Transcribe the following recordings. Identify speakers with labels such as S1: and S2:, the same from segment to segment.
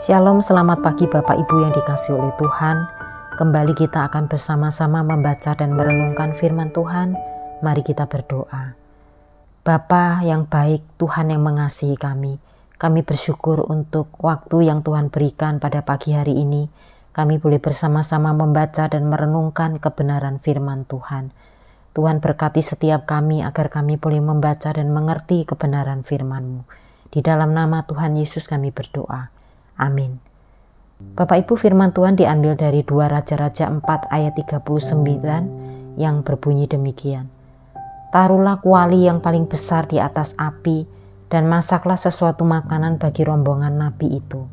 S1: Shalom, selamat pagi Bapak Ibu yang dikasihi oleh Tuhan. Kembali kita akan bersama-sama membaca dan merenungkan firman Tuhan. Mari kita berdoa. Bapa yang baik, Tuhan yang mengasihi kami bersyukur untuk waktu yang Tuhan berikan pada pagi hari ini. Kami boleh bersama-sama membaca dan merenungkan kebenaran firman Tuhan. Tuhan berkati setiap kami agar kami boleh membaca dan mengerti kebenaran firman-Mu. Di dalam nama Tuhan Yesus kami berdoa. Amin. Bapak Ibu, firman Tuhan diambil dari 2 Raja-Raja 4 ayat 39 yang berbunyi demikian. Taruhlah kuali yang paling besar di atas api dan masaklah sesuatu makanan bagi rombongan nabi itu.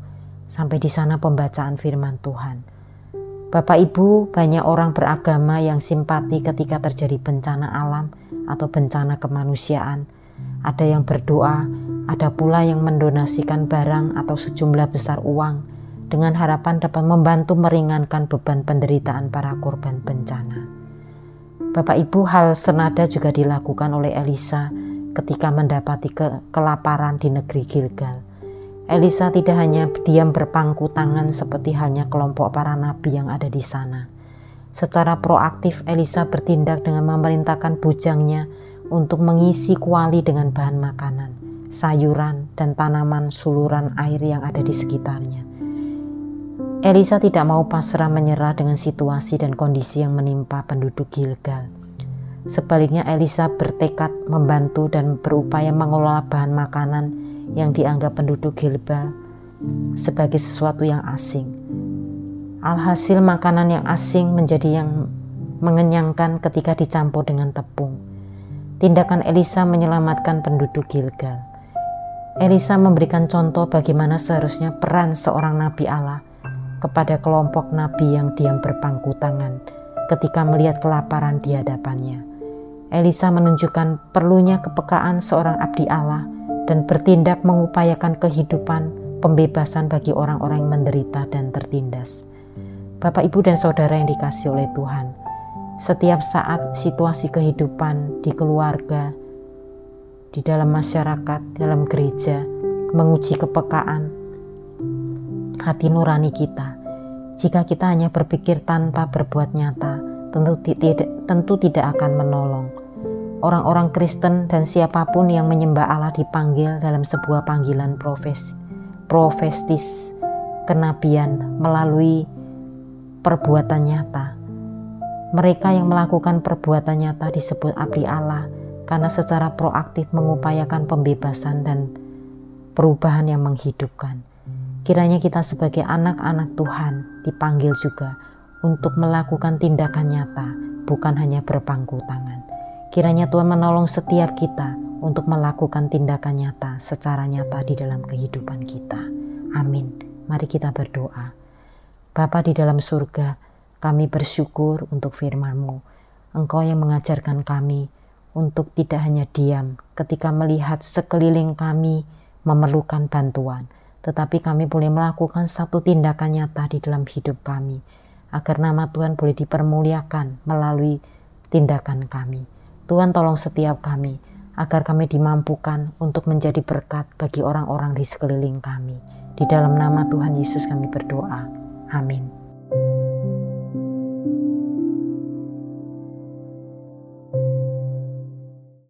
S1: Sampai di sana pembacaan firman Tuhan. Bapak Ibu, banyak orang beragama yang simpati ketika terjadi bencana alam atau bencana kemanusiaan. Ada yang berdoa, ada pula yang mendonasikan barang atau sejumlah besar uang dengan harapan dapat membantu meringankan beban penderitaan para korban bencana. Bapak Ibu, hal senada juga dilakukan oleh Elisa ketika mendapati kelaparan di negeri Gilgal. Elisa tidak hanya diam berpangku tangan seperti halnya kelompok para nabi yang ada di sana. Secara proaktif Elisa bertindak dengan memerintahkan bujangnya untuk mengisi kuali dengan bahan makanan, sayuran, dan tanaman suluran air yang ada di sekitarnya. Elisa tidak mau pasrah menyerah dengan situasi dan kondisi yang menimpa penduduk Gilgal. Sebaliknya Elisa bertekad membantu dan berupaya mengelola bahan makanan yang dianggap penduduk Gilgal sebagai sesuatu yang asing. Alhasil makanan yang asing menjadi yang mengenyangkan ketika dicampur dengan tepung. Tindakan Elisa menyelamatkan penduduk Gilgal. Elisa memberikan contoh bagaimana seharusnya peran seorang nabi Allah kepada kelompok nabi yang diam berpangku tangan ketika melihat kelaparan di hadapannya. Elisa menunjukkan perlunya kepekaan seorang abdi Allah dan bertindak mengupayakan kehidupan pembebasan bagi orang-orang yang menderita dan tertindas. Bapak, Ibu, dan Saudara yang dikasihi oleh Tuhan, setiap saat situasi kehidupan di keluarga, di dalam masyarakat, dalam gereja, menguji kepekaan hati nurani kita. Jika kita hanya berpikir tanpa berbuat nyata, tentu tidak akan menolong. Orang-orang Kristen dan siapapun yang menyembah Allah dipanggil dalam sebuah panggilan profetis kenabian melalui perbuatan nyata. Mereka yang melakukan perbuatan nyata disebut abdi Allah karena secara proaktif mengupayakan pembebasan dan perubahan yang menghidupkan. Kiranya kita sebagai anak-anak Tuhan dipanggil juga untuk melakukan tindakan nyata, bukan hanya berpangku tangan. Kiranya Tuhan menolong setiap kita untuk melakukan tindakan nyata secara nyata di dalam kehidupan kita. Amin. Mari kita berdoa. Bapa di dalam surga, kami bersyukur untuk firman-Mu. Engkau yang mengajarkan kami untuk tidak hanya diam ketika melihat sekeliling kami memerlukan bantuan, tetapi kami boleh melakukan satu tindakan nyata di dalam hidup kami, agar nama Tuhan boleh dipermuliakan melalui tindakan kami. Tuhan, tolong setiap kami, agar kami dimampukan untuk menjadi berkat bagi orang-orang di sekeliling kami. Di dalam nama Tuhan Yesus kami berdoa. Amin.